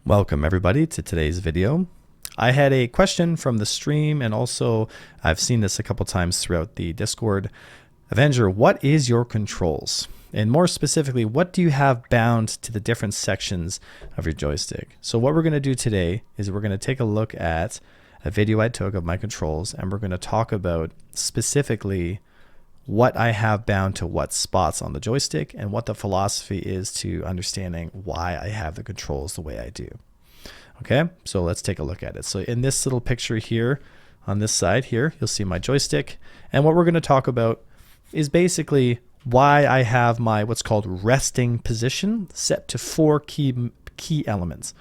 Welcome everybody to today's video. I had a question from the stream, and also I've seen this a couple times throughout the Discord. Avenger, what is your controls? And more specifically, what do you have bound to the different sections of your joystick? So what we're going to do today is we're going to take a look at a video I took of my controls, and we're going to talk about specifically what I have bound to what spots on the joystick and what the philosophy is to understanding why I have the controls the way I do. Okay, so let's take a look at it. So in this little picture here, on this side here, you'll see my joystick. And what we're going to talk about is basically why I have my what's called resting position set to four key elements.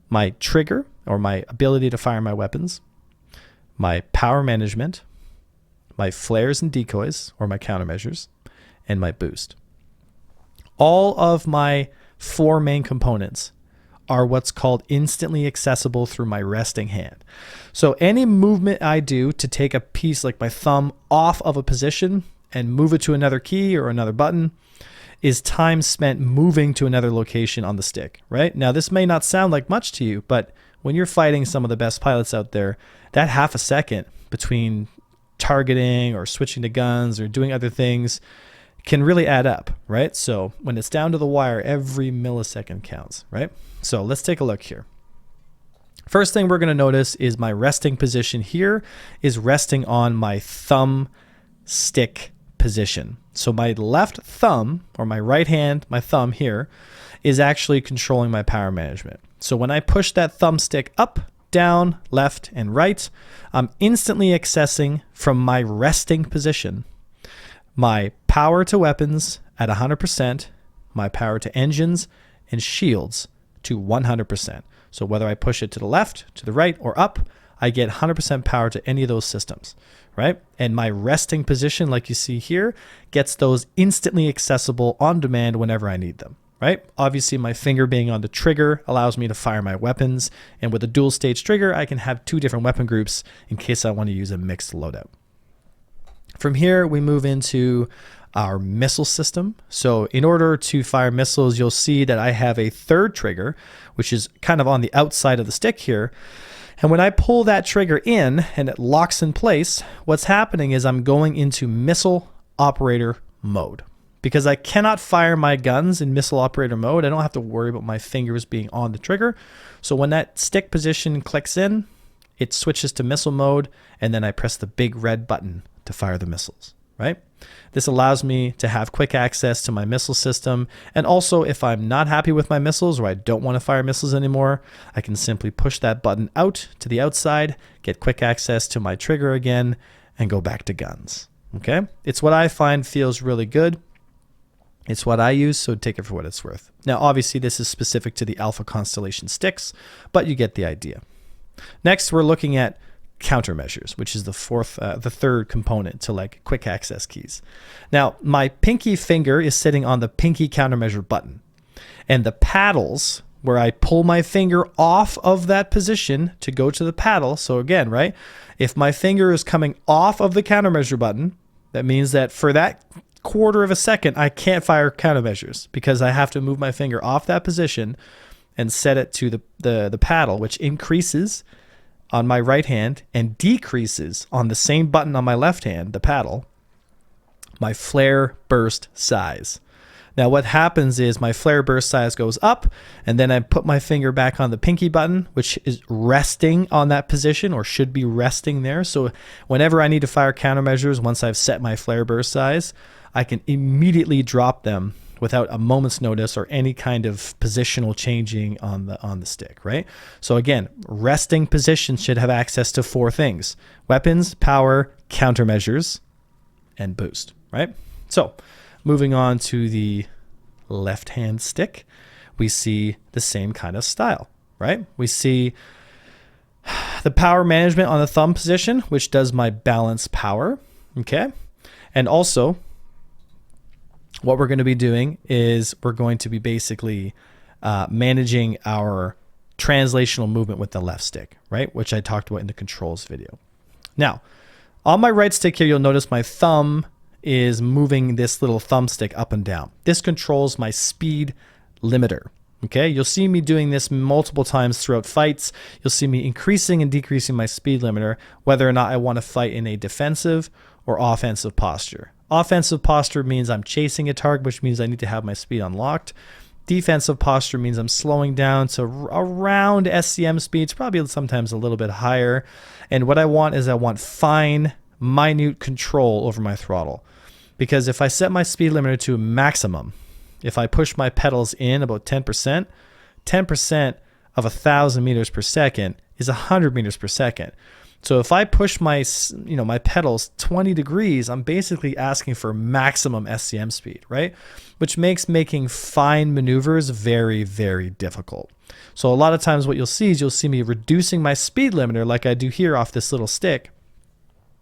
My trigger, or my ability to fire my weapons, my power management, my flares and decoys, or my countermeasures, and my boost. All of my four main components are what's called instantly accessible through my resting hand. So any movement I do to take a piece like my thumb off of a position and move it to another key or another button is time spent moving to another location on the stick, right? Now this may not sound like much to you, but when you're fighting some of the best pilots out there, that half a second between targeting or switching to guns or doing other things can really add up, right? So when it's down to the wire, every millisecond counts, right? So let's take a look here. First thing we're going to notice is my resting position here is resting on my thumb stick position. So my left thumb, or my right hand, my thumb here, is actually controlling my power management. So when I push that thumbstick up, down, left, and right, I'm instantly accessing from my resting position my power to weapons at 100%, my power to engines and shields to 100%. So whether I push it to the left, to the right, or up, I get 100% power to any of those systems, right? And my resting position, like you see here, gets those instantly accessible on demand whenever I need them. Right? Obviously, my finger being on the trigger allows me to fire my weapons. And with a dual stage trigger, I can have two different weapon groups in case I want to use a mixed loadout. From here, we move into our missile system. So in order to fire missiles, you'll see that I have a third trigger, which is kind of on the outside of the stick here. And when I pull that trigger in and it locks in place, what's happening is I'm going into missile operator mode. Because I cannot fire my guns in missile operator mode, I don't have to worry about my fingers being on the trigger. So when that stick position clicks in, it switches to missile mode, and then I press the big red button to fire the missiles, right? This allows me to have quick access to my missile system. And also, if I'm not happy with my missiles or I don't want to fire missiles anymore, I can simply push that button out to the outside, get quick access to my trigger again, and go back to guns, okay? It's what I find feels really good. It's what I use, so take it for what it's worth. Now, obviously, this is specific to the Alpha Constellation sticks, but you get the idea. Next, we're looking at countermeasures, which is the third component to like quick access keys. Now, my pinky finger is sitting on the pinky countermeasure button, and the paddles, where I pull my finger off of that position to go to the paddle. So again, right, if my finger is coming off of the countermeasure button, that means that for that quarter of a second, I can't fire countermeasures because I have to move my finger off that position and set it to the paddle, which increases on my right hand and decreases on the same button on my left hand, the paddle, my flare burst size. Now what happens is my flare burst size goes up, and then I put my finger back on the pinky button, which is resting on that position or should be resting there. So whenever I need to fire countermeasures, once I've set my flare burst size, I can immediately drop them without a moment's notice or any kind of positional changing on the stick, right? So again, resting position should have access to four things: weapons, power, countermeasures, and boost, right? So moving on to the left-hand stick, we see the same kind of style, right? We see the power management on the thumb position, which does my balance power, okay? And also, what we're going to be doing is we're going to be basically managing our translational movement with the left stick, right? Which I talked about in the controls video. Now, on my right stick here, you'll notice my thumb is moving this little thumbstick up and down. This controls my speed limiter, Okay, you'll see me doing this multiple times throughout fights. You'll see me increasing and decreasing my speed limiter, whether or not I want to fight in a defensive or offensive posture. Offensive posture means I'm chasing a target, which means I need to have my speed unlocked. Defensive posture means I'm slowing down to around SCM speeds, probably sometimes a little bit higher. And what I want is I want fine, minute control over my throttle. Because if I set my speed limiter to maximum, if I push my pedals in about 10%, 10% of 1,000 meters per second is 100 meters per second. So if I push my pedals 20 degrees, I'm basically asking for maximum SCM speed, right? Which makes making fine maneuvers very, very difficult. So a lot of times what you'll see is you'll see me reducing my speed limiter like I do here off this little stick.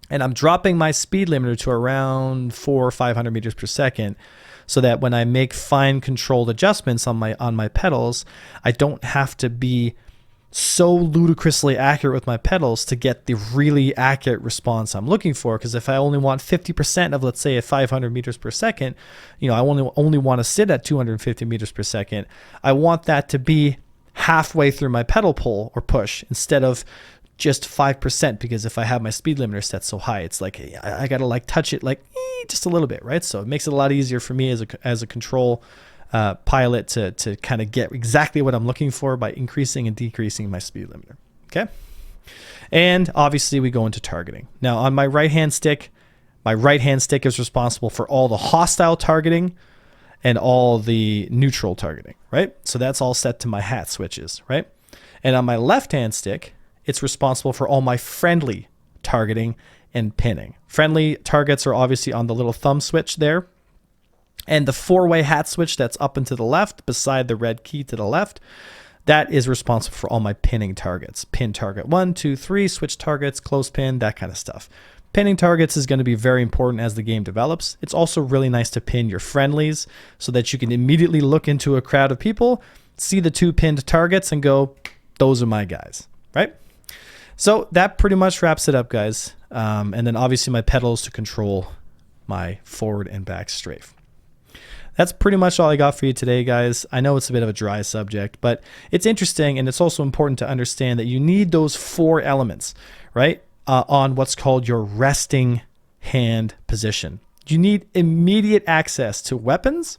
And I'm dropping my speed limiter to around 400 or 500 meters per second so that when I make fine controlled adjustments on my pedals, I don't have to be so ludicrously accurate with my pedals to get the really accurate response I'm looking for. Because if I only want 50% of, let's say, a 500 meters per second, I only want to sit at 250 meters per second. I want that to be halfway through my pedal pull or push instead of just 5%, because if I have my speed limiter set so high, it's like I gotta like touch it like just a little bit, right? So it makes it a lot easier for me as a control pilot to kind of get exactly what I'm looking for by increasing and decreasing my speed limiter. Okay, and obviously we go into targeting. Now on my right hand stick is responsible for all the hostile targeting and all the neutral targeting, right? So that's all set to my hat switches, right? And on my left hand stick, it's responsible for all my friendly targeting and pinning. Friendly targets are obviously on the little thumb switch there. And the 4-way hat switch that's up and to the left beside the red key to the left, that is responsible for all my pinning targets. Pin target 1, 2, 3, switch targets, close pin, that kind of stuff. Pinning targets is going to be very important as the game develops. It's also really nice to pin your friendlies so that you can immediately look into a crowd of people, see the 2 pinned targets and go, those are my guys, right? So that pretty much wraps it up, guys. And then obviously my pedals to control my forward and back strafe. That's pretty much all I got for you today, guys. I know it's a bit of a dry subject, but it's interesting, and it's also important to understand that you need those 4 elements, right, on what's called your resting hand position. You need immediate access to weapons,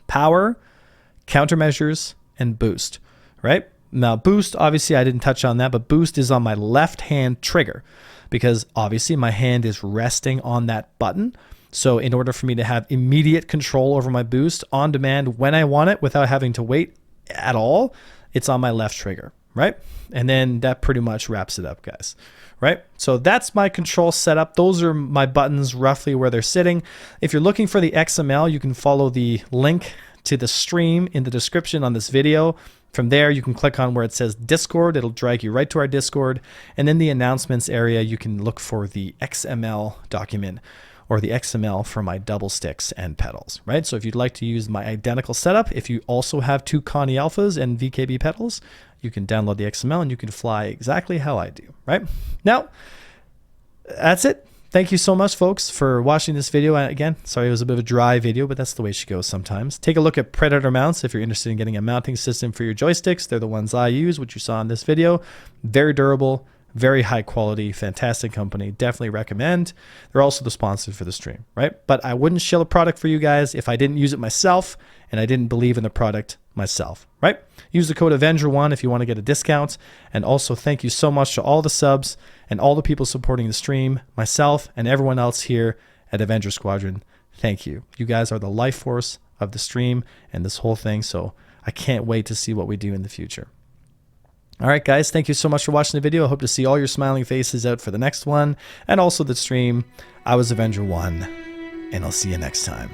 power, countermeasures, and boost, right? Now, boost, obviously, I didn't touch on that, but boost is on my left hand trigger because obviously my hand is resting on that button. So in order for me to have immediate control over my boost on demand when I want it without having to wait at all, it's on my left trigger, right? And then that pretty much wraps it up, guys, right? So that's my control setup. Those are my buttons roughly where they're sitting. If you're looking for the XML, you can follow the link to the stream in the description on this video. From there, you can click on where it says Discord. It'll drag you right to our Discord. And in the announcements area, you can look for the XML document or the XML for my double sticks and pedals, right? So if you'd like to use my identical setup, if you also have 2 Connie Alphas and VKB pedals, you can download the XML and you can fly exactly how I do, right? Now, that's it. Thank you so much, folks, for watching this video. Again, sorry it was a bit of a dry video, but that's the way she goes sometimes. Take a look at Predator mounts if you're interested in getting a mounting system for your joysticks. They're the ones I use, which you saw in this video. Very durable, very high quality, fantastic company. Definitely recommend. They're also the sponsor for the stream, right? But I wouldn't shill a product for you guys if I didn't use it myself and I didn't believe in the product myself, right? Use the code Avenger1 if you want to get a discount. And also thank you so much to all the subs and all the people supporting the stream, myself and everyone else here at Avenger Squadron. Thank you. You guys are the life force of the stream and this whole thing. So I can't wait to see what we do in the future. All right, guys, thank you so much for watching the video. I hope to see all your smiling faces out for the next one and also the stream. I was Avenger1, and I'll see you next time.